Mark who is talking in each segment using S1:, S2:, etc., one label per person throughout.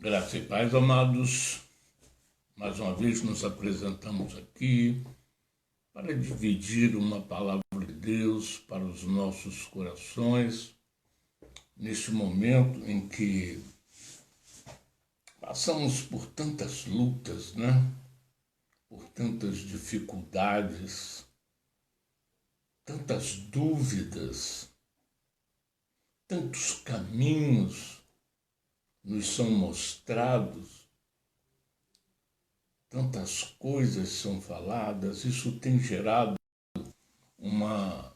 S1: Graça e paz, amados. Mais uma vez nos apresentamos aqui para dividir uma palavra de Deus para os nossos corações, neste momento em que passamos por tantas lutas, né? Por tantas dificuldades, tantas dúvidas, tantos caminhos nos são mostrados, tantas coisas são faladas. Isso tem gerado uma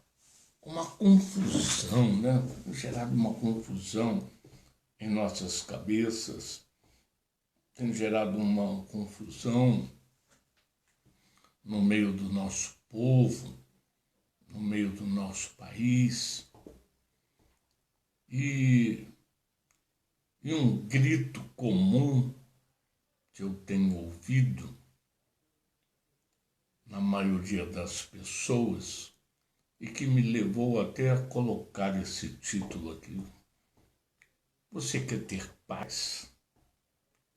S1: confusão, né? Tem gerado uma confusão em nossas cabeças, tem gerado uma confusão no meio do nosso povo, no meio do nosso país. E um grito comum que eu tenho ouvido na maioria das pessoas e que me levou até a colocar esse título aqui. Você quer ter paz?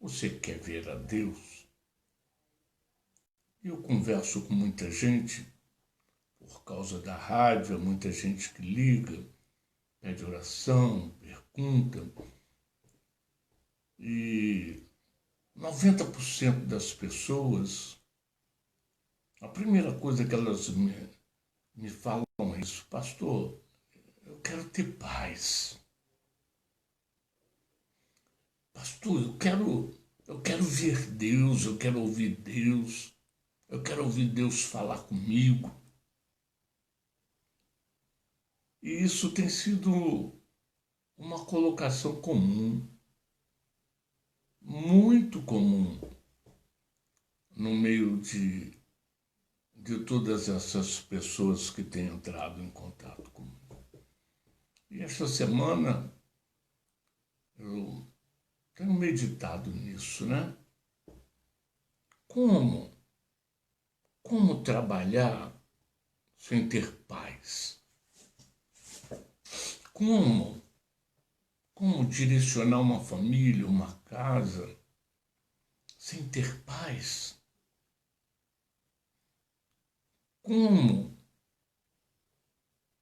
S1: Você quer ver a Deus? Eu converso com muita gente por causa da rádio, muita gente que liga, pede oração, pergunta. E 90% das pessoas, a primeira coisa que elas me falam é isso: pastor, eu quero ter paz. Pastor, eu quero ver Deus, eu quero ouvir Deus, eu quero ouvir Deus falar comigo. E isso tem sido uma colocação comum, muito comum, no meio de todas essas pessoas que têm entrado em contato comigo. E esta semana eu tenho meditado nisso, né? Como trabalhar sem ter paz? Como direcionar uma família, uma casa, sem ter paz? Como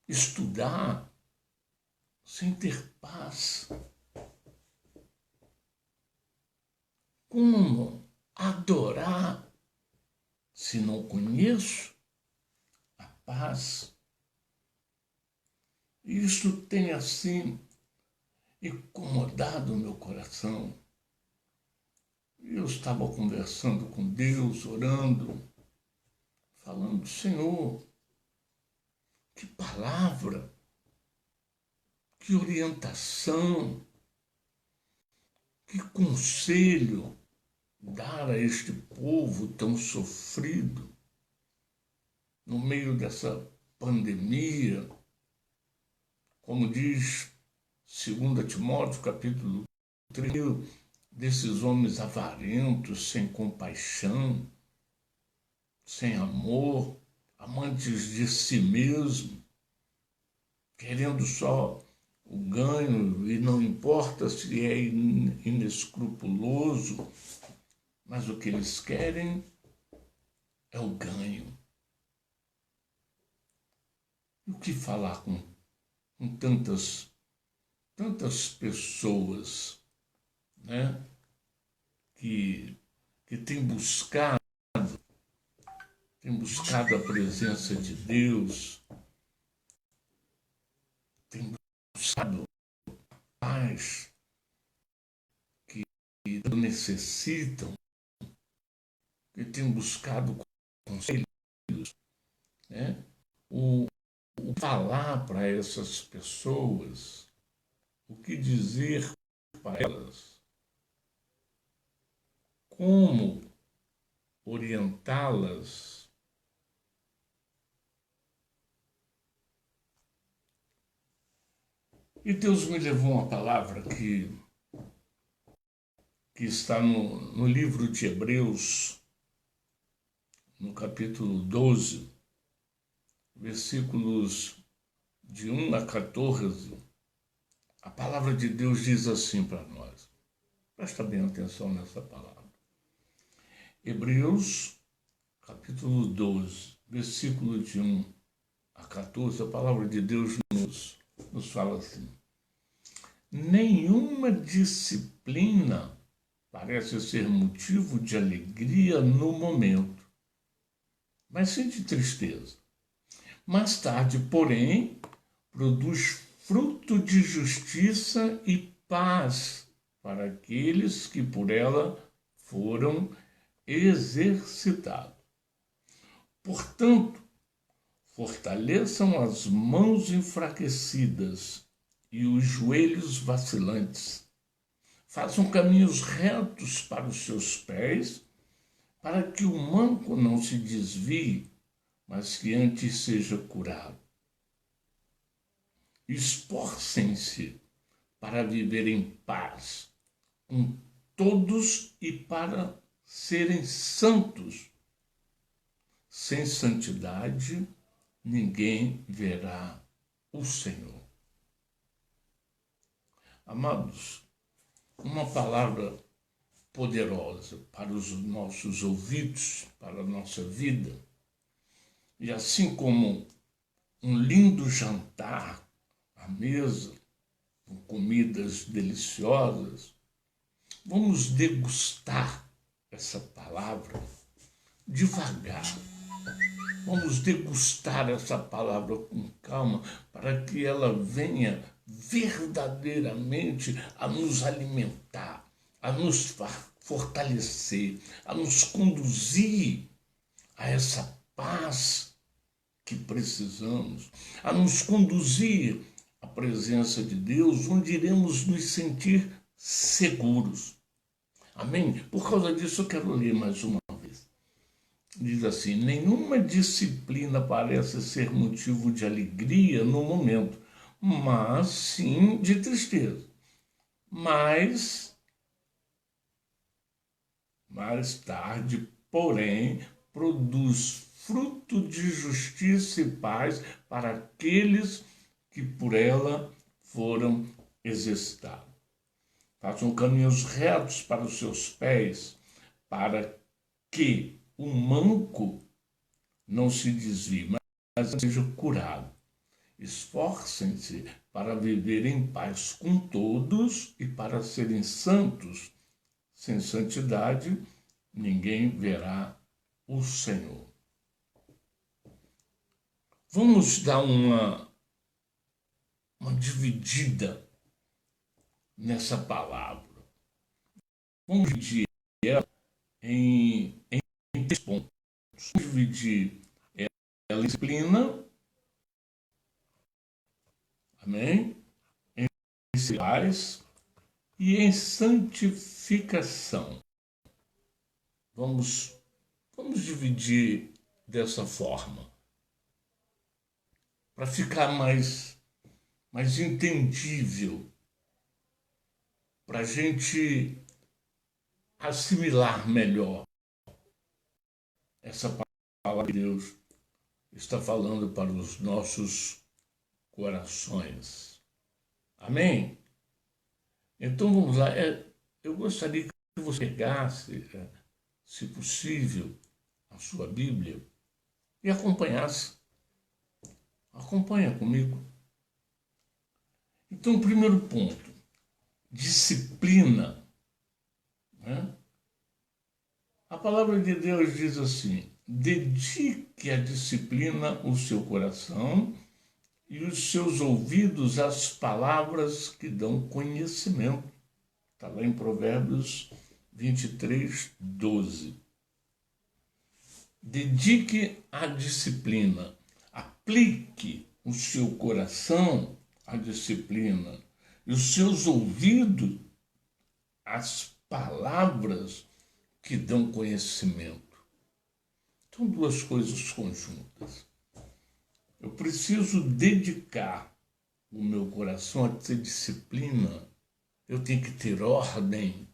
S1: estudar sem ter paz? Como adorar se não conheço a paz? Isso tem assim incomodado o meu coração. Eu estava conversando com Deus, orando, falando: Senhor, que palavra, que orientação, que conselho dar a este povo tão sofrido no meio dessa pandemia. Como diz 2 Timóteo, capítulo 3, desses homens avarentos, sem compaixão, sem amor, amantes de si mesmo, querendo só o ganho, e não importa se é inescrupuloso, mas o que eles querem é o ganho. E o que falar com tantas pessoas, né, que têm buscado a presença de Deus, têm buscado paz que necessitam, que têm buscado conselhos, né? O falar para essas pessoas, o que dizer para elas, como orientá-las. E Deus me levou uma palavra que está no livro de Hebreus, no capítulo 12, versículos de 1 a 14. A palavra de Deus diz assim para nós. Presta bem atenção nessa palavra. Hebreus, capítulo 12, versículo de 1 a 14, a palavra de Deus nos fala assim: nenhuma disciplina parece ser motivo de alegria no momento, mas sim de tristeza. Mais tarde, porém, produz fruto de justiça e paz para aqueles que por ela foram exercitados. Portanto, fortaleçam as mãos enfraquecidas e os joelhos vacilantes. Façam caminhos retos para os seus pés, para que o manco não se desvie, mas que antes seja curado. Esforcem-se para viver em paz com todos e para serem santos. Sem santidade, ninguém verá o Senhor. Amados, uma palavra poderosa para os nossos ouvidos, para a nossa vida. E assim como um lindo jantar à mesa, com comidas deliciosas, vamos degustar essa palavra devagar. Vamos degustar essa palavra com calma, para que ela venha verdadeiramente a nos alimentar, a nos fortalecer, a nos conduzir a essa paz que precisamos, a nos conduzir à presença de Deus, onde iremos nos sentir seguros. Amém? Por causa disso eu quero ler mais uma vez. Diz assim: nenhuma disciplina parece ser motivo de alegria no momento, mas sim de tristeza. Mais tarde, porém, produz fruto de justiça e paz para aqueles que por ela foram exercitados. Façam caminhos retos para os seus pés, para que o manco não se desvie, mas seja curado. Esforcem-se para viver em paz com todos e para serem santos. Sem santidade, ninguém verá o Senhor. Vamos dar uma dividida nessa palavra. Vamos dividir ela em 3 pontos. Vamos dividir ela em disciplina, amém? Em paz e em santificação. Vamos dividir dessa forma, para ficar mais entendível, para a gente assimilar melhor essa palavra que Deus está falando para os nossos corações. Amém? Então vamos lá. Eu gostaria que você pegasse, se possível, a sua Bíblia e acompanhasse. Acompanha comigo. Então, primeiro ponto, disciplina. Né? A palavra de Deus diz assim: dedique à disciplina o seu coração e os seus ouvidos às palavras que dão conhecimento. Está lá em Provérbios 23, 12. Dedique à disciplina. Aplique o seu coração à disciplina e os seus ouvidos às palavras que dão conhecimento. São duas coisas conjuntas. Eu preciso dedicar o meu coração a ter disciplina. Eu tenho que ter ordem.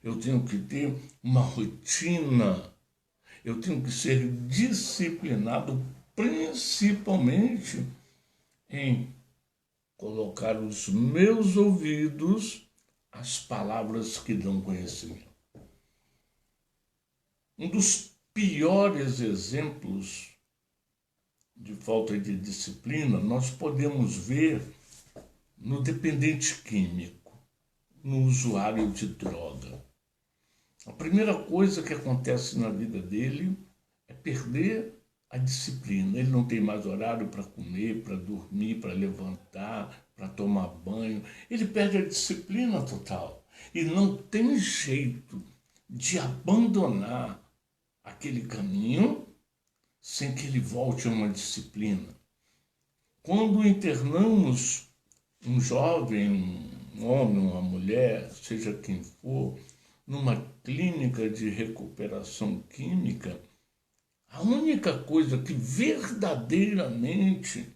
S1: Eu tenho que ter uma rotina. Eu tenho que ser disciplinado, principalmente em colocar os meus ouvidos as palavras que dão conhecimento. Um dos piores exemplos de falta de disciplina nós podemos ver no dependente químico, no usuário de droga. A primeira coisa que acontece na vida dele é perder a disciplina. Ele não tem mais horário para comer, para dormir, para levantar, para tomar banho. Ele perde a disciplina total. E não tem jeito de abandonar aquele caminho sem que ele volte a uma disciplina. Quando internamos um jovem, um homem, uma mulher, seja quem for, numa clínica de recuperação química, a única coisa que verdadeiramente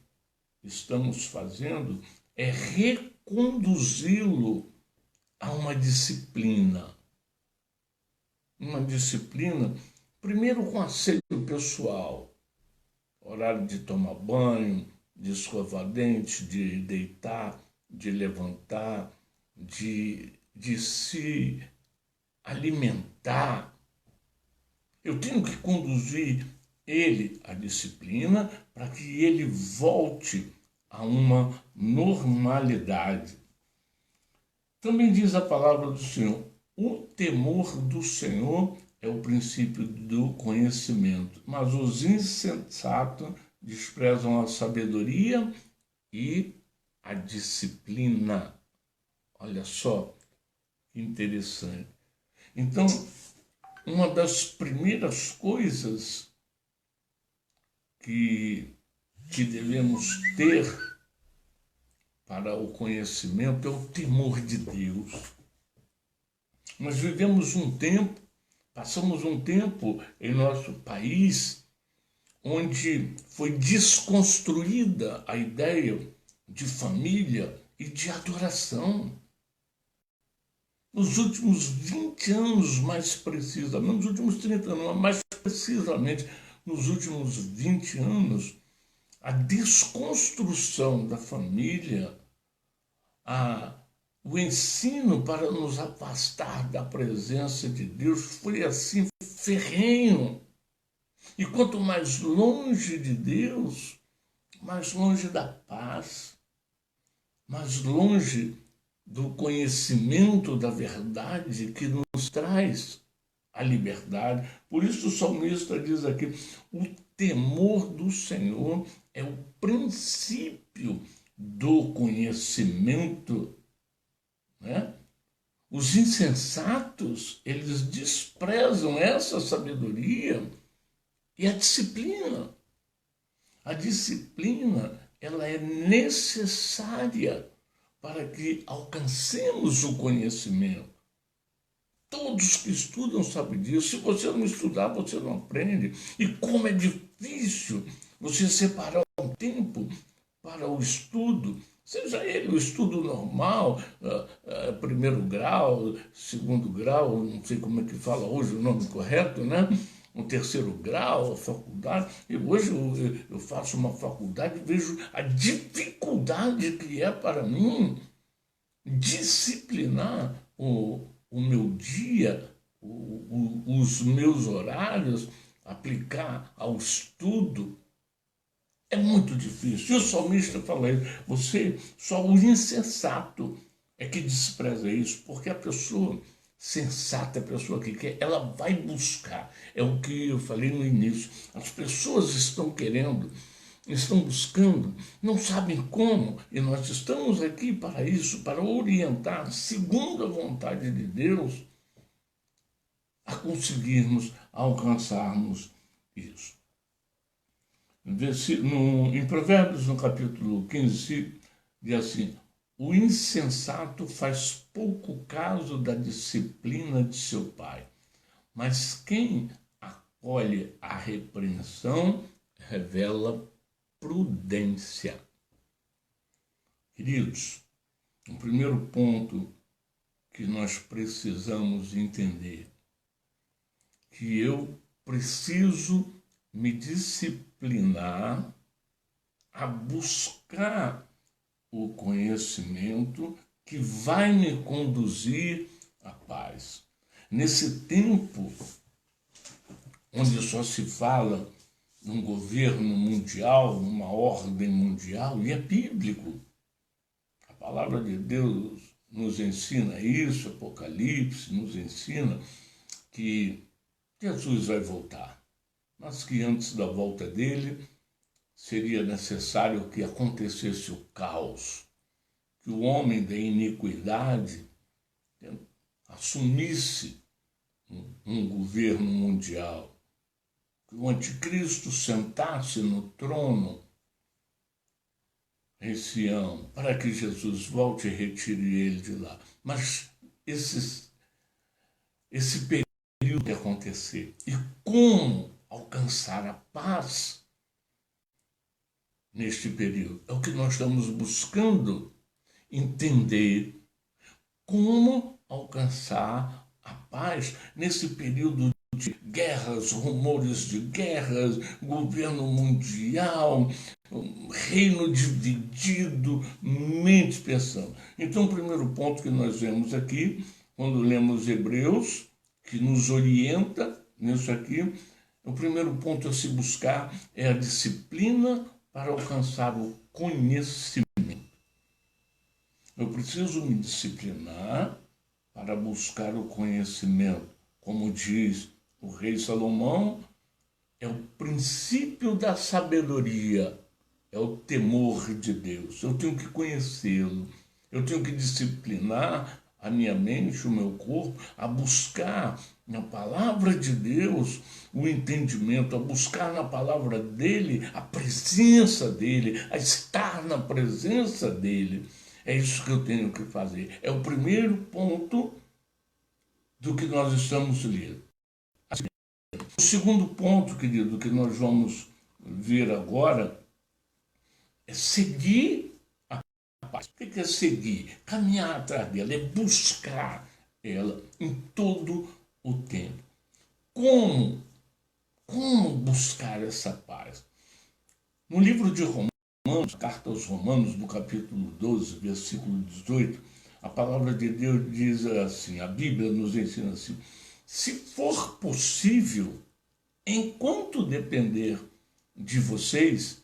S1: estamos fazendo é reconduzi-lo a uma disciplina. Uma disciplina, primeiro com asseio pessoal, horário de tomar banho, de escovar dente, de deitar, de levantar, de se alimentar. Eu tenho que conduzir ele à disciplina para que ele volte a uma normalidade. Também diz a palavra do Senhor, o temor do Senhor é o princípio do conhecimento, mas os insensatos desprezam a sabedoria e a disciplina. Olha só que interessante. Então, uma das primeiras coisas que devemos ter para o conhecimento é o temor de Deus. Nós vivemos passamos um tempo em nosso país onde foi desconstruída a ideia de família e de adoração. Nos últimos 20 anos, mais precisamente, nos últimos 30 anos, mais precisamente, nos últimos 20 anos, a desconstrução da família, o ensino para nos afastar da presença de Deus foi assim ferrenho. E quanto mais longe de Deus, mais longe da paz, mais longe do conhecimento da verdade que nos traz a liberdade. Por isso o salmista diz aqui, o temor do Senhor é o princípio do conhecimento, né? Os insensatos, eles desprezam essa sabedoria e a disciplina. A disciplina, ela é necessária para que alcancemos o conhecimento. Todos que estudam sabem disso. Se você não estudar, você não aprende. E como é difícil você separar um tempo para o estudo, seja ele o estudo normal, primeiro grau, segundo grau, não sei como é que fala hoje o nome correto, né? O terceiro grau, a faculdade. E hoje eu faço uma faculdade e vejo a dificuldade que é para mim disciplinar o meu dia, os meus horários, aplicar ao estudo. É muito difícil. E o salmista fala isso. Só o insensato é que despreza isso, porque a pessoa sensata, a pessoa que quer, ela vai buscar. É o que eu falei no início. As pessoas estão buscando, não sabem como, e nós estamos aqui para isso, para orientar, segundo a vontade de Deus, a conseguirmos alcançarmos isso. Em Provérbios, no capítulo 15, diz assim, o insensato faz pouco caso da disciplina de seu pai, mas quem acolhe a repreensão revela prudência. Queridos, o primeiro ponto que nós precisamos entender, que eu preciso me disciplinar a buscar o conhecimento que vai me conduzir à paz. Nesse tempo onde só se fala num governo mundial, numa ordem mundial, e é bíblico. A palavra de Deus nos ensina isso, Apocalipse nos ensina que Jesus vai voltar, mas que antes da volta dele seria necessário que acontecesse o caos, que o homem da iniquidade assumisse um governo mundial, que o anticristo sentasse no trono em Sião, para que Jesus volte e retire ele de lá. Mas esse período que acontecer, e como alcançar a paz neste período, é o que nós estamos buscando entender, como alcançar a paz nesse período de guerras, rumores de guerras, governo mundial, reino dividido, mente pensando. Então, o primeiro ponto que nós vemos aqui, quando lemos Hebreus, que nos orienta nisso aqui, o primeiro ponto a se buscar é a disciplina para alcançar o conhecimento. Eu preciso me disciplinar para buscar o conhecimento. Como diz o rei Salomão, é o princípio da sabedoria, é o temor de Deus. Eu tenho que conhecê-lo, eu tenho que disciplinar a minha mente, o meu corpo, a buscar na palavra de Deus o entendimento, a buscar na palavra dele a presença dele, a estar na presença dele. É isso que eu tenho que fazer. É o primeiro ponto do que nós estamos lendo. O segundo ponto, querido, que nós vamos ver agora é seguir a paz. O que é seguir? Caminhar atrás dela, é buscar ela em todo o tempo. Como buscar essa paz? No livro de Romanos, carta aos Romanos, no capítulo 12, versículo 18, a palavra de Deus diz assim, a Bíblia nos ensina assim: se for possível, enquanto depender de vocês,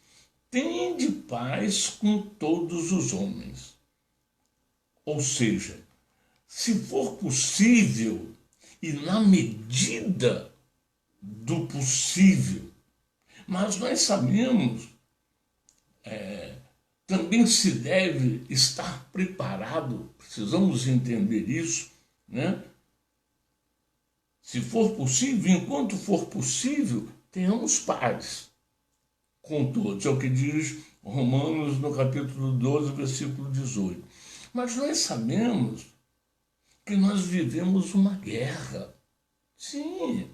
S1: tende paz com todos os homens. Ou seja, se for possível e na medida do possível, mas nós sabemos, também se deve estar preparado, precisamos entender isso, né? Se for possível, enquanto for possível, tenhamos paz com todos. É o que diz Romanos no capítulo 12, versículo 18. Mas nós sabemos que nós vivemos uma guerra. Sim,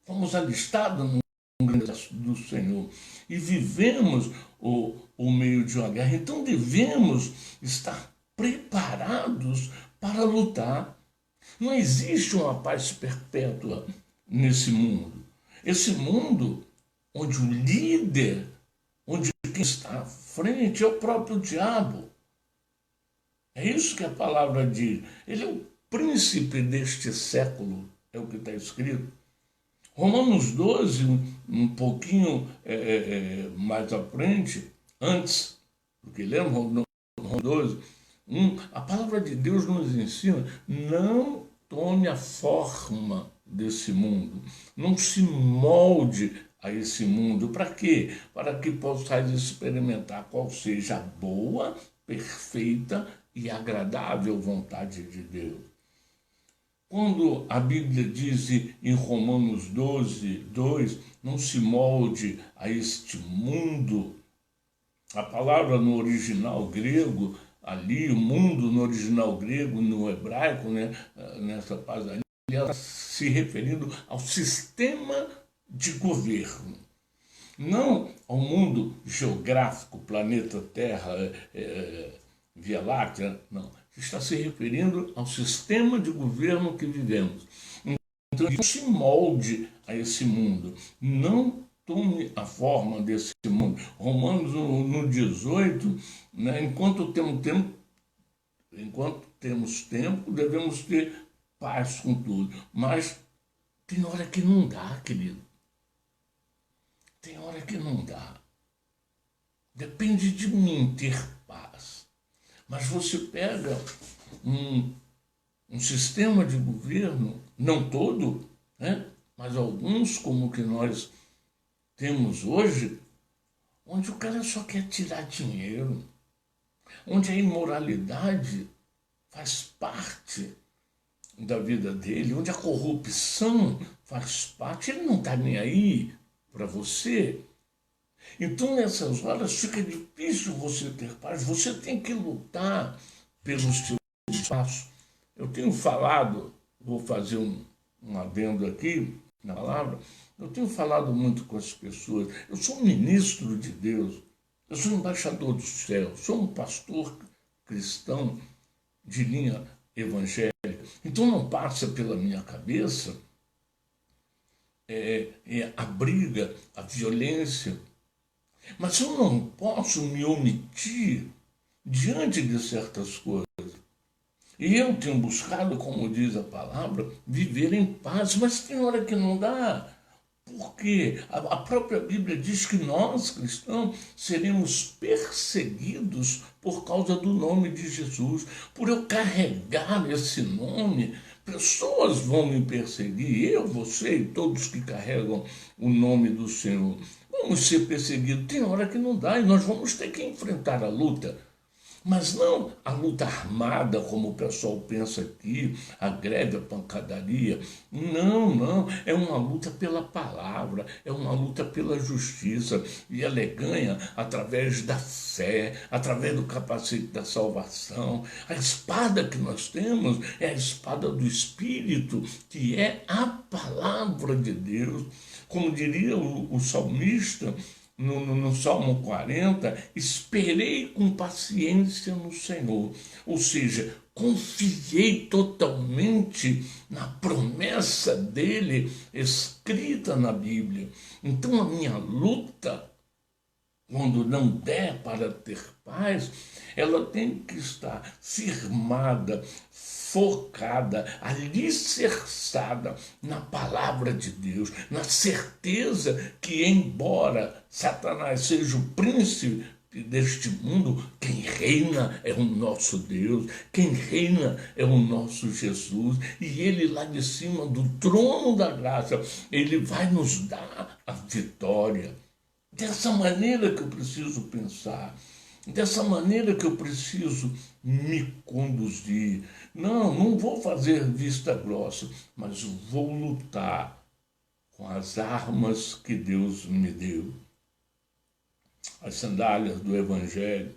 S1: fomos alistados no exército do Senhor e vivemos o meio de uma guerra. Então devemos estar preparados para lutar. Não existe uma paz perpétua nesse mundo. Esse mundo onde o líder, onde quem está à frente é o próprio diabo. É isso que a palavra diz. Ele é o príncipe deste século, é o que está escrito. Romanos 12, um pouquinho mais à frente, antes do que lemos, Romanos 12, a palavra de Deus nos ensina: não tome a forma desse mundo, não se molde a esse mundo. Para quê? Para que possais experimentar qual seja a boa, perfeita e agradável vontade de Deus. Quando a Bíblia diz em Romanos 12, 2, não se molde a este mundo, a palavra no original grego, ali, o mundo no original grego, no hebraico, né, nessa parte ali, ela se referindo ao sistema de governo. Não ao mundo geográfico, planeta Terra, Via Láctea, não. Está se referindo ao sistema de governo que vivemos. Então, não se molde a esse mundo. Não tome a forma desse mundo. Romanos, no 18, né, enquanto temos tempo, Enquanto temos tempo, devemos ter paz com tudo. Mas tem hora que não dá, querido. Tem hora que não dá. Depende de mim ter paz. Mas você pega um sistema de governo, não todo, né? Mas alguns como o que nós temos hoje, onde o cara só quer tirar dinheiro, onde a imoralidade faz parte da vida dele, onde a corrupção faz parte, ele não está nem aí para você. Então, nessas horas, fica difícil você ter paz. Você tem que lutar pelos seus espaços. Eu tenho falado, vou fazer um adendo aqui na palavra, eu tenho falado muito com as pessoas. Eu sou um ministro de Deus, eu sou um embaixador do céu, sou um pastor cristão de linha evangélica. Então não passa pela minha cabeça a briga, a violência. Mas eu não posso me omitir diante de certas coisas. E eu tenho buscado, como diz a palavra, viver em paz, mas tem hora que não dá. Porque a própria Bíblia diz que nós, cristãos, seremos perseguidos por causa do nome de Jesus. Por eu carregar esse nome, pessoas vão me perseguir, eu, você e todos que carregam o nome do Senhor. Vamos ser perseguidos. Tem hora que não dá e nós vamos ter que enfrentar a luta. Mas não a luta armada, como o pessoal pensa aqui, a greve, a pancadaria. Não, não. É uma luta pela palavra, é uma luta pela justiça. E ela ganha através da fé, através do capacete da salvação. A espada que nós temos é a espada do Espírito, que é a palavra de Deus. Como diria o salmista, no Salmo 40, esperei com paciência no Senhor. Ou seja, confiei totalmente na promessa dele escrita na Bíblia. Então a minha luta, quando não der para ter paz, ela tem que estar firmada, focada, alicerçada na palavra de Deus, na certeza que, embora Satanás seja o príncipe deste mundo, quem reina é o nosso Deus, quem reina é o nosso Jesus, e ele lá de cima do trono da graça, ele vai nos dar a vitória. Dessa maneira que eu preciso pensar, dessa maneira que eu preciso me conduzir. Não vou fazer vista grossa, mas vou lutar com as armas que Deus me deu. As sandálias do Evangelho,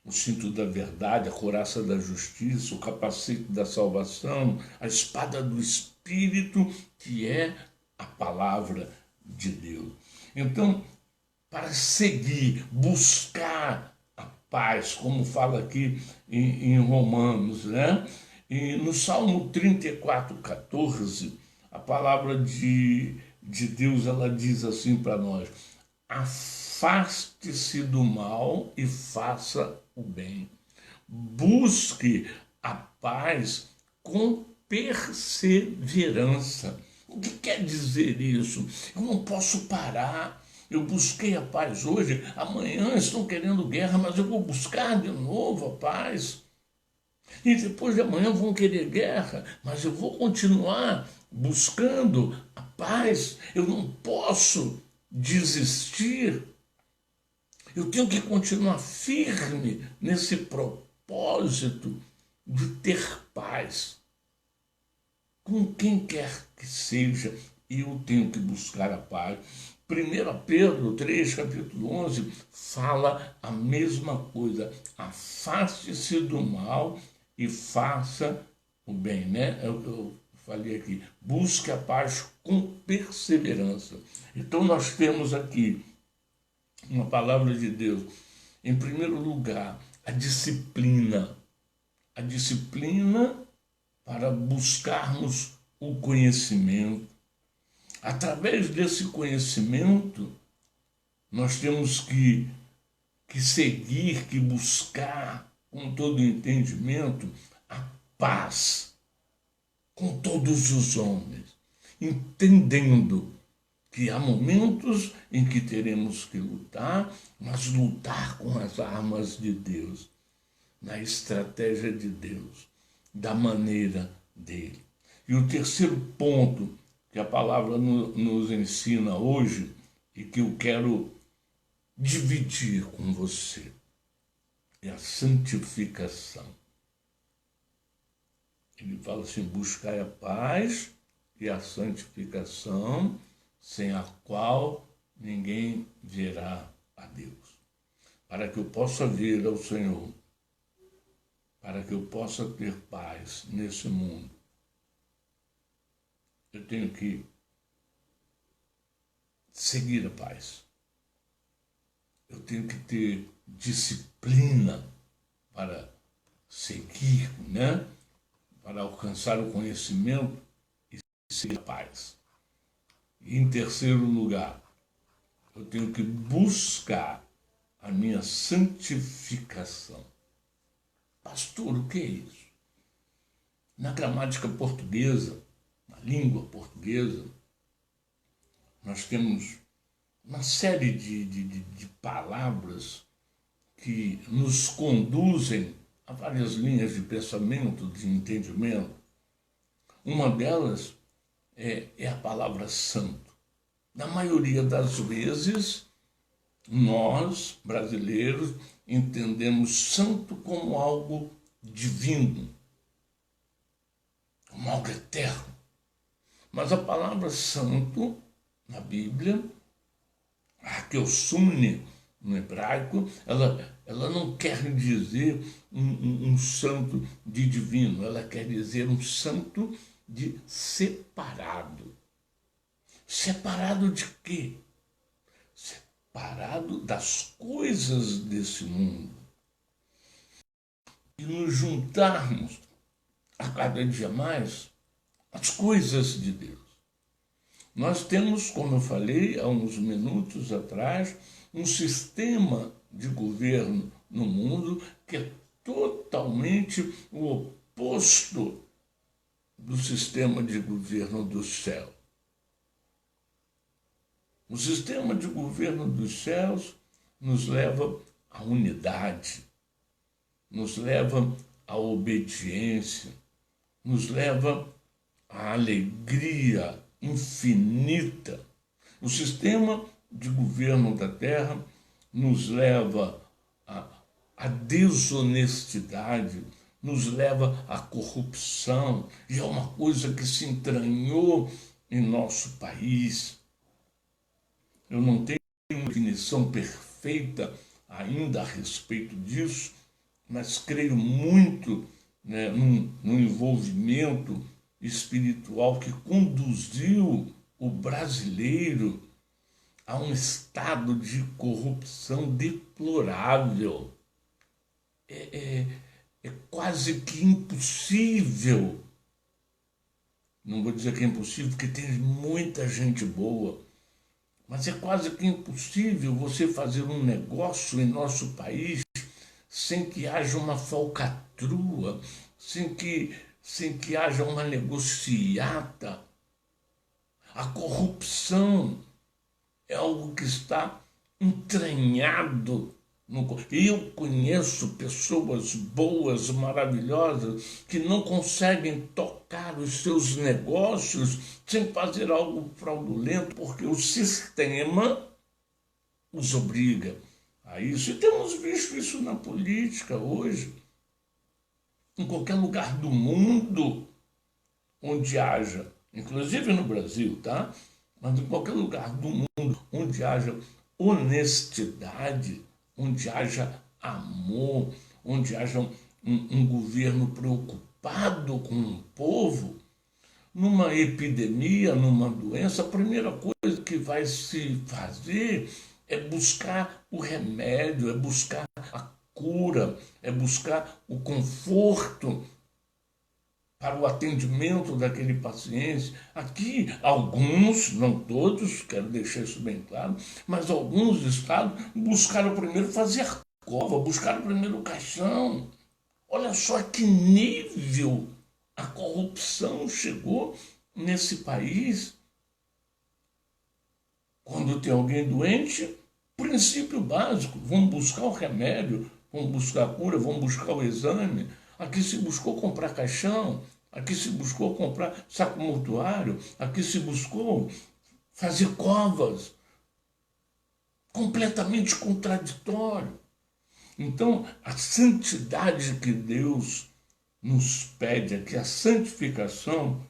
S1: o cinto da verdade, a couraça da justiça, o capacete da salvação, a espada do Espírito, que é a palavra de Deus. Então, para seguir, buscar a paz, como fala aqui em Romanos, né? E no Salmo 34:14, a palavra de Deus, ela diz assim para nós: afaste-se do mal e faça o bem. Busque a paz com perseverança. O que quer dizer isso? Eu não posso parar. Eu busquei a paz hoje, amanhã estão querendo guerra, mas eu vou buscar de novo a paz. E depois de amanhã vão querer guerra, mas eu vou continuar buscando a paz. Eu não posso desistir. Eu tenho que continuar firme nesse propósito de ter paz. Com quem quer que seja, eu tenho que buscar a paz. 1 Pedro 3, capítulo 11, fala a mesma coisa. Afaste-se do mal e faça o bem, né? Eu falei aqui, busque a paz com perseverança. Então nós temos aqui uma palavra de Deus. Em primeiro lugar, a disciplina. A disciplina para buscarmos o conhecimento. Através desse conhecimento, nós temos que seguir, que buscar com todo entendimento, a paz com todos os homens, entendendo que há momentos em que teremos que lutar, mas lutar com as armas de Deus, na estratégia de Deus, da maneira dele. E o terceiro ponto que a palavra nos ensina hoje e que eu quero dividir com você é a santificação. Ele fala assim: buscai a paz e a santificação, sem a qual ninguém verá a Deus. Para que eu possa vir ao Senhor, para que eu possa ter paz nesse mundo, eu tenho que seguir a paz. Eu tenho que ter disciplina para seguir, né? Para alcançar o conhecimento e seguir a paz. E em terceiro lugar, eu tenho que buscar a minha santificação. Pastor, o que é isso? Na gramática portuguesa, na língua portuguesa, nós temos uma série de palavras que nos conduzem a várias linhas de pensamento, de entendimento. Uma delas é a palavra santo. Na maioria das vezes, nós, brasileiros, entendemos santo como algo divino, como algo eterno. Mas a palavra santo, na Bíblia, a Keossune, no hebraico, ela não quer dizer um santo de divino, ela quer dizer um santo de separado. Separado de quê? Separado das coisas desse mundo. E nos juntarmos a cada dia mais às coisas de Deus. Nós temos, como eu falei há uns minutos atrás, um sistema de governo no mundo que é totalmente o oposto do sistema de governo do céu. O sistema de governo dos céus nos leva à unidade, nos leva à obediência, nos leva à alegria infinita. O sistema de governo da terra nos leva à desonestidade, nos leva à corrupção, e é uma coisa que se entranhou em nosso país. Eu não tenho uma definição perfeita ainda a respeito disso, mas creio muito, né, no envolvimento espiritual que conduziu o brasileiro a um estado de corrupção deplorável. É quase que impossível. Não vou dizer que é impossível, porque tem muita gente boa, mas é quase que impossível você fazer um negócio em nosso país sem que haja uma falcatrua, sem que haja uma negociata. A corrupção é algo que está entranhado. Eu conheço pessoas boas, maravilhosas, que não conseguem tocar os seus negócios sem fazer algo fraudulento, porque o sistema os obriga a isso. E temos visto isso na política hoje. Em qualquer lugar do mundo onde haja, inclusive no Brasil, tá? Mas em qualquer lugar do mundo onde haja honestidade, onde haja amor, onde haja um governo preocupado com o povo, numa epidemia, numa doença, a primeira coisa que vai se fazer é buscar o remédio, é buscar a cura, é buscar o conforto para o atendimento daquele paciente. Aqui, alguns, não todos, quero deixar isso bem claro, mas alguns estados buscaram primeiro fazer cova, buscaram primeiro o caixão. Olha só que nível a corrupção chegou nesse país. Quando tem alguém doente, princípio básico, vamos buscar o remédio, vamos buscar a cura, vamos buscar o exame. Aqui se buscou comprar caixão, aqui se buscou comprar saco mortuário, aqui se buscou fazer covas. Completamente contraditório. Então, a santidade que Deus nos pede aqui, a santificação,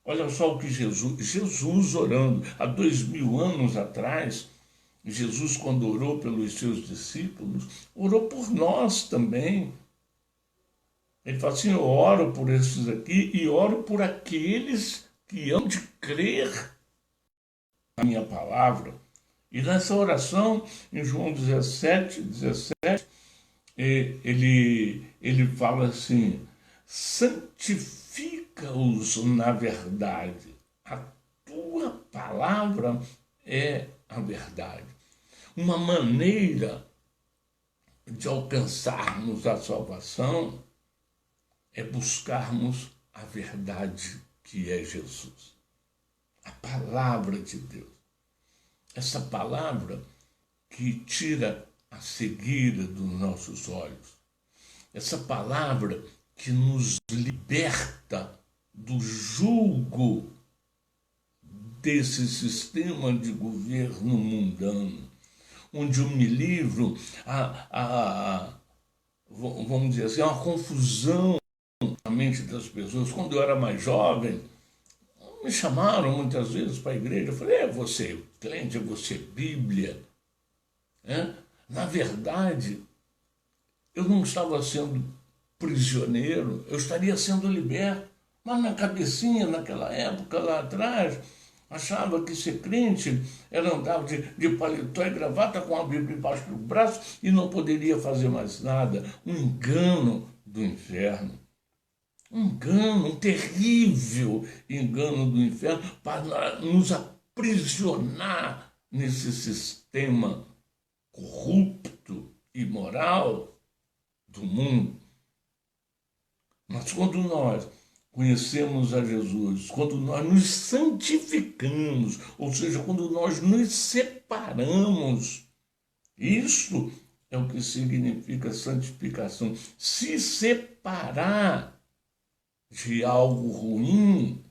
S1: olha só o que Jesus orando, há 2000 anos atrás, Jesus, quando orou pelos seus discípulos, orou por nós também. Ele fala assim, eu oro por esses aqui e oro por aqueles que hão de crer na minha palavra. E nessa oração, em João 17, ele fala assim, santifica-os na verdade. A tua palavra é a verdade. Uma maneira de alcançarmos a salvação é buscarmos a verdade que é Jesus. A palavra de Deus. Essa palavra que tira a cegueira dos nossos olhos. Essa palavra que nos liberta do jugo desse sistema de governo mundano, onde eu me livro vamos dizer assim, uma confusão na mente das pessoas. Quando eu era mais jovem, me chamaram muitas vezes para a igreja. Eu falei, você crente, você Bíblia. Na verdade, eu não estava sendo prisioneiro, eu estaria sendo liberto. Mas na cabecinha, naquela época, lá atrás, achava que ser crente era andar de paletó e gravata com a Bíblia embaixo do braço e não poderia fazer mais nada. Um engano do inferno. Um engano, um terrível engano do inferno para nos aprisionar nesse sistema corrupto, imoral do mundo. Mas quando nós conhecemos a Jesus, quando nós nos santificamos, ou seja, quando nós nos separamos, isso é o que significa santificação. Se separar de algo ruim,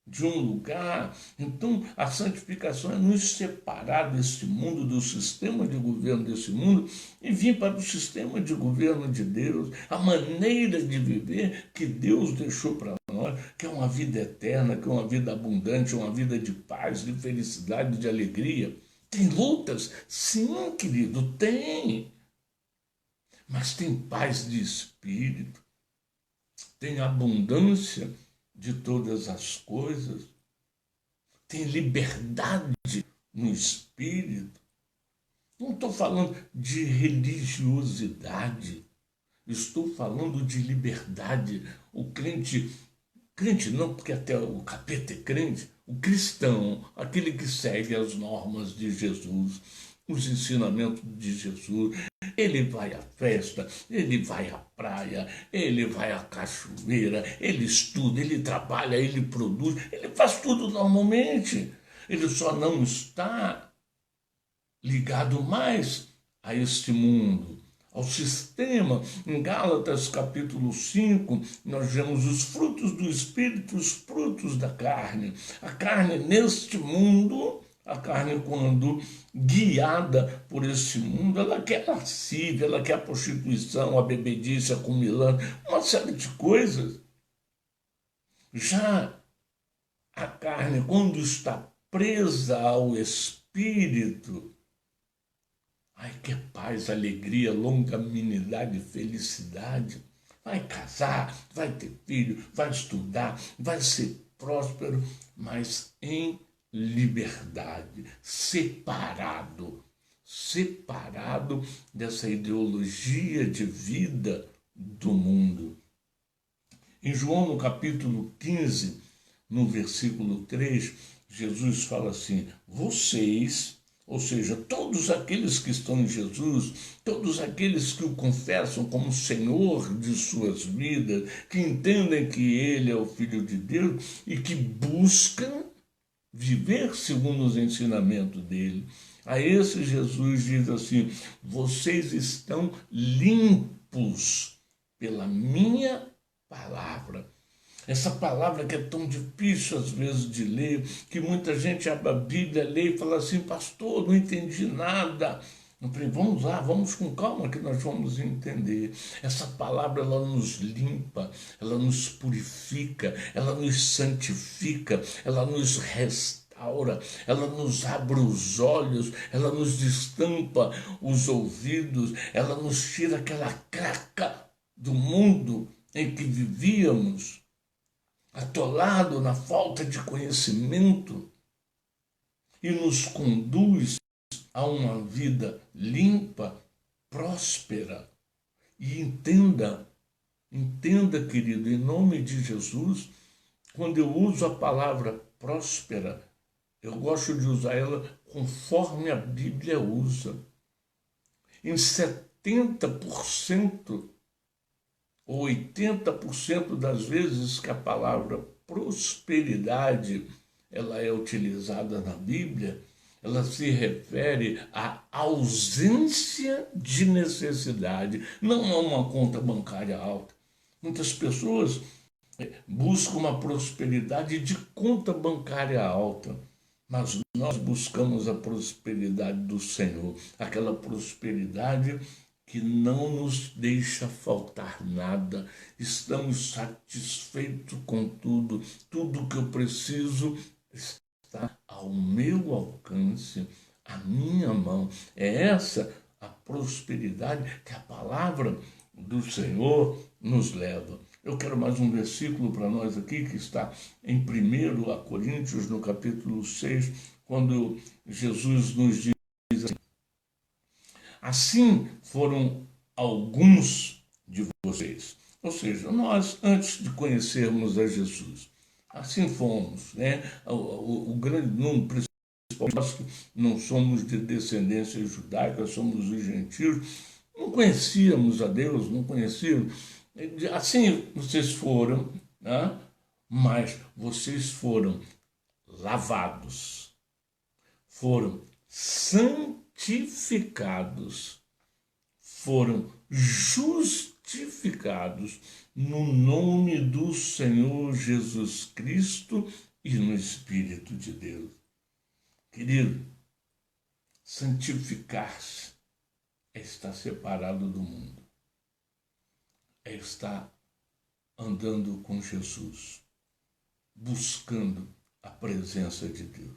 S1: de um lugar. Então, a santificação é nos separar desse mundo, do sistema de governo desse mundo e vir para o sistema de governo de Deus, a maneira de viver que Deus deixou para nós, que é uma vida eterna, que é uma vida abundante, uma vida de paz, de felicidade, de alegria. Tem lutas? Sim, querido, tem. Mas tem paz de espírito, tem abundância de todas as coisas, tem liberdade no espírito. Não estou falando de religiosidade, estou falando de liberdade. O crente não, porque até o capeta é crente, o cristão, aquele que segue as normas de Jesus, os ensinamentos de Jesus, ele vai à festa, ele vai à praia, ele vai à cachoeira, ele estuda, ele trabalha, ele produz, ele faz tudo normalmente. Ele só não está ligado mais a este mundo, ao sistema. Em Gálatas capítulo 5, nós vemos os frutos do Espírito, os frutos da carne. A carne neste mundo, a carne quando guiada por esse mundo, ela quer lascívia, ela quer a prostituição, a bebedice, a comilão, uma série de coisas. Já a carne, quando está presa ao Espírito, ai, que paz, alegria, longanimidade, felicidade. Vai casar, vai ter filho, vai estudar, vai ser próspero, mas em liberdade, separado dessa ideologia de vida do mundo. Em João, no capítulo 15, no versículo 3, Jesus fala assim, vocês Ou seja, todos aqueles que estão em Jesus, todos aqueles que o confessam como Senhor de suas vidas, que entendem que Ele é o Filho de Deus e que buscam viver segundo os ensinamentos dele. A esse Jesus diz assim: vocês estão limpos pela minha palavra. Essa palavra que é tão difícil às vezes de ler, que muita gente abre a Bíblia, lê e fala assim: pastor, não entendi nada. Eu falei, vamos lá, vamos com calma que nós vamos entender. Essa palavra, ela nos limpa, ela nos purifica, ela nos santifica, ela nos restaura, ela nos abre os olhos, ela nos destampa os ouvidos, ela nos tira aquela craca do mundo em que vivíamos, atolado na falta de conhecimento, e nos conduz a uma vida limpa, próspera. E entenda, querido, em nome de Jesus, quando eu uso a palavra próspera, eu gosto de usar ela conforme a Bíblia usa. Em 70% ou 80% das vezes que a palavra prosperidade ela é utilizada na Bíblia, ela se refere à ausência de necessidade, não a uma conta bancária alta. Muitas pessoas buscam uma prosperidade de conta bancária alta, mas nós buscamos a prosperidade do Senhor, aquela prosperidade que não nos deixa faltar nada, estamos satisfeitos com tudo, tudo que eu preciso está ao meu alcance, à minha mão. É essa a prosperidade que a palavra do Senhor nos leva. Eu quero mais um versículo para nós aqui, que está em 1 Coríntios, no capítulo 6, quando Jesus nos diz assim: assim foram alguns de vocês. Ou seja, nós, antes de conhecermos a Jesus, assim fomos, né? O grande número, principalmente nós que não somos de descendência judaica, somos os gentios, não conhecíamos a Deus, não conhecíamos. Assim vocês foram, né? Mas vocês foram lavados, foram santificados, foram justificados no nome do Senhor Jesus Cristo e no Espírito de Deus. Querido, santificar-se é estar separado do mundo, é estar andando com Jesus, buscando a presença de Deus.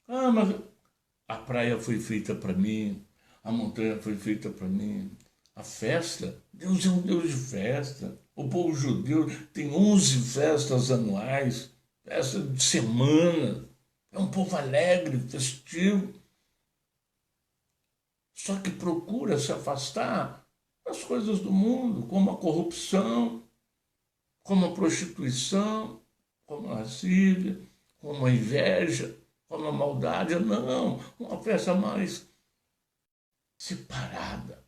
S1: Ah, mas a praia foi feita para mim, a montanha foi feita para mim, a festa, Deus é um Deus de festa. O povo judeu tem 11 festas anuais, festa de semana, é um povo alegre, festivo. Só que procura se afastar das coisas do mundo, como a corrupção, como a prostituição, como a lascívia, como a inveja, como a maldade. Não, uma festa mais separada,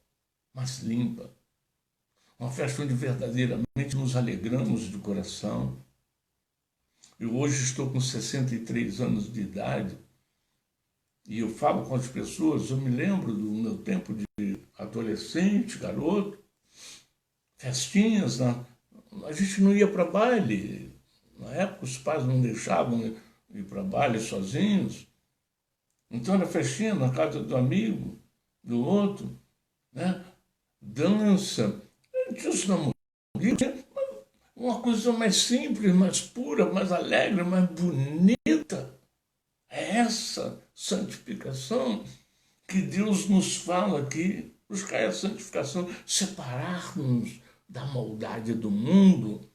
S1: mais limpa. Uma festa onde verdadeiramente nos alegramos de coração. Eu hoje estou com 63 anos de idade e eu falo com as pessoas, eu me lembro do meu tempo de adolescente, garoto, festinhas, né? A gente não ia para baile. Na época os pais não deixavam ir para baile sozinhos. Então era festinha na casa do amigo, do outro, né? Dança. Isso não é uma coisa mais simples, mais pura, mais alegre, mais bonita. É essa santificação que Deus nos fala aqui. Buscar a santificação, separar-nos da maldade do mundo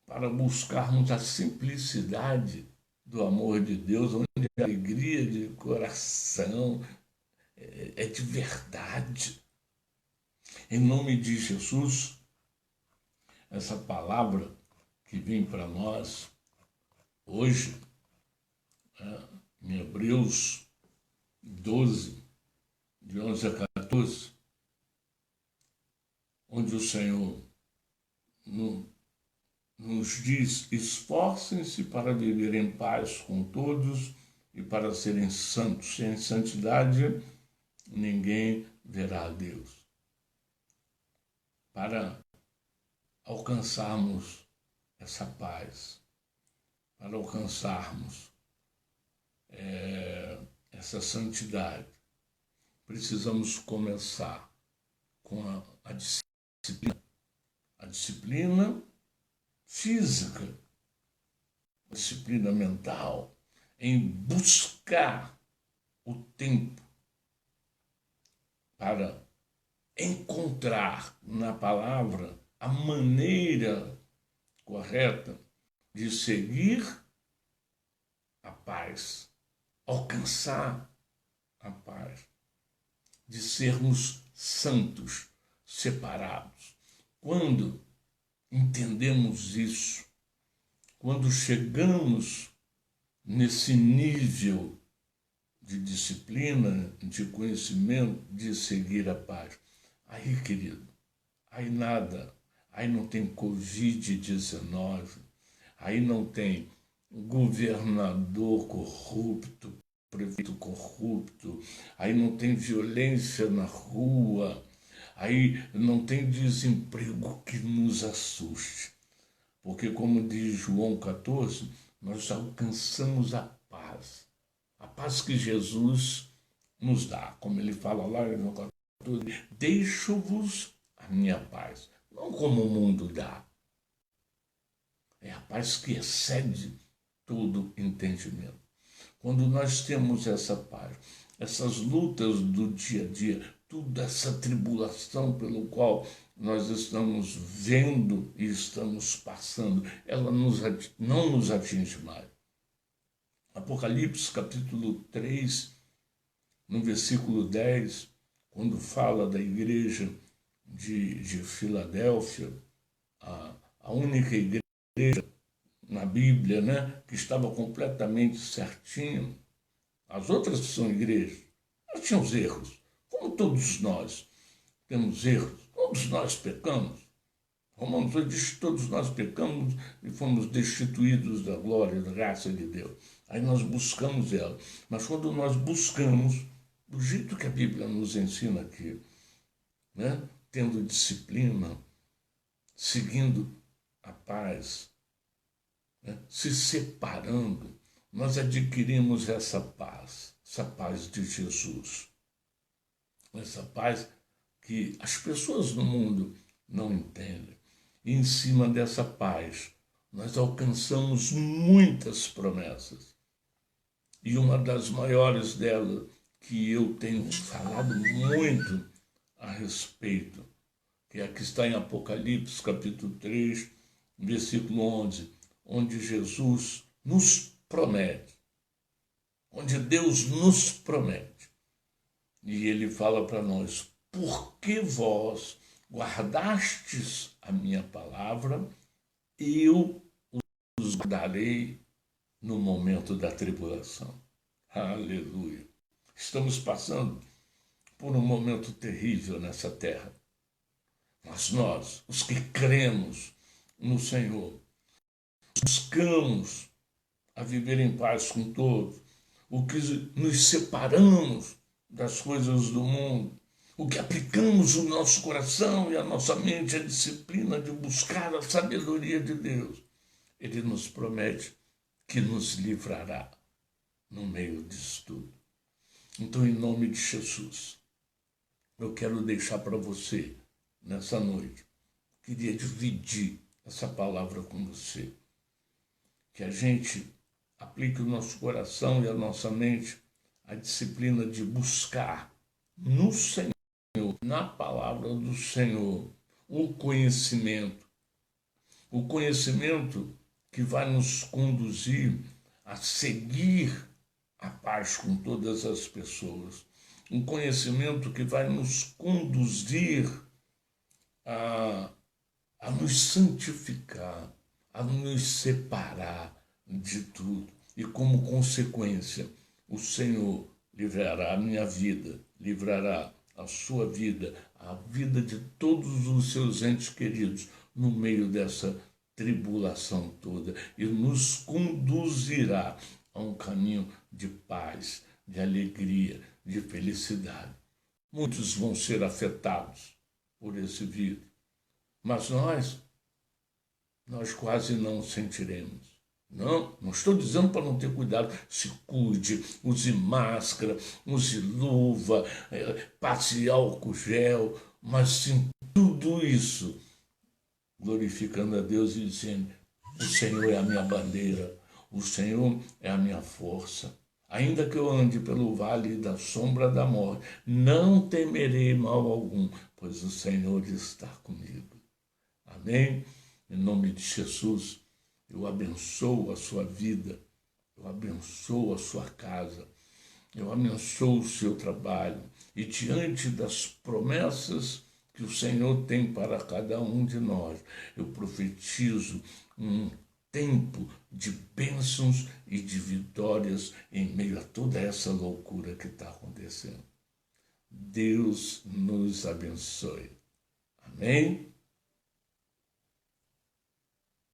S1: para buscarmos a simplicidade do amor de Deus, onde a alegria de coração é de verdade. Em nome de Jesus, essa palavra que vem para nós hoje, em Hebreus 12, de 11 a 14, onde o Senhor nos diz: esforcem-se para viver em paz com todos e para serem santos. Sem santidade, ninguém verá a Deus. Para alcançarmos essa paz, para alcançarmos essa santidade, precisamos começar com a disciplina física, a disciplina mental, em buscar o tempo para encontrar na palavra a maneira correta de seguir a paz, alcançar a paz, de sermos santos, separados. Quando entendemos isso, quando chegamos nesse nível de disciplina, de conhecimento, de seguir a paz, aí, querido, aí nada, aí não tem Covid-19, aí não tem governador corrupto, prefeito corrupto, aí não tem violência na rua, aí não tem desemprego que nos assuste. Porque, como diz João 14, nós alcançamos a paz que Jesus nos dá. Como ele fala lá em João 14, deixo-vos a minha paz, não como o mundo dá. É a paz que excede todo entendimento. Quando nós temos essa paz, essas lutas do dia a dia, toda essa tribulação pelo qual nós estamos vendo e estamos passando, ela não nos atinge mais. Apocalipse capítulo 3, no versículo 10, quando fala da igreja de Filadélfia, a única igreja na Bíblia, né, que estava completamente certinho. As outras são igrejas, elas tinham os erros, como todos nós temos erros, todos nós pecamos. Romanos 8 diz que todos nós pecamos e fomos destituídos da glória e da graça de Deus. Aí nós buscamos ela. Mas quando nós buscamos, do jeito que a Bíblia nos ensina aqui, né, tendo disciplina, seguindo a paz, né, se separando, nós adquirimos essa paz de Jesus. Essa paz que as pessoas no mundo não entendem. E em cima dessa paz, nós alcançamos muitas promessas. E uma das maiores delas, que eu tenho falado muito a respeito, que é a que está em Apocalipse, capítulo 3, versículo 11, onde Jesus nos promete, onde Deus nos promete. E ele fala para nós: porque vós guardastes a minha palavra, eu os guardarei no momento da tribulação. Aleluia. Estamos passando por um momento terrível nessa terra. Mas nós, os que cremos no Senhor, buscamos a viver em paz com todos, o que nos separamos das coisas do mundo, o que aplicamos o nosso coração e a nossa mente à disciplina de buscar a sabedoria de Deus, Ele nos promete que nos livrará no meio disso tudo. Então, em nome de Jesus, eu quero deixar para você, nessa noite, queria dividir essa palavra com você, que a gente aplique o nosso coração e a nossa mente à disciplina de buscar no Senhor, na palavra do Senhor, o conhecimento que vai nos conduzir a seguir a paz com todas as pessoas, um conhecimento que vai nos conduzir a nos santificar, a nos separar de tudo e, como consequência, o Senhor livrará a minha vida, livrará a sua vida, a vida de todos os seus entes queridos no meio dessa tribulação toda e nos conduzirá a um caminho de paz, de alegria, de felicidade. Muitos vão ser afetados por esse vírus, mas nós quase não sentiremos. Não estou dizendo para não ter cuidado. Se cuide, use máscara, use luva, passe álcool gel, mas sim tudo isso glorificando a Deus e dizendo: o Senhor é a minha bandeira, o Senhor é a minha força. Ainda que eu ande pelo vale da sombra da morte, não temerei mal algum, pois o Senhor está comigo. Amém? Em nome de Jesus, eu abençoo a sua vida, eu abençoo a sua casa, eu abençoo o seu trabalho. E diante das promessas que o Senhor tem para cada um de nós, eu profetizo um tempo de bênçãos e de vitórias em meio a toda essa loucura que está acontecendo. Deus nos abençoe. Amém?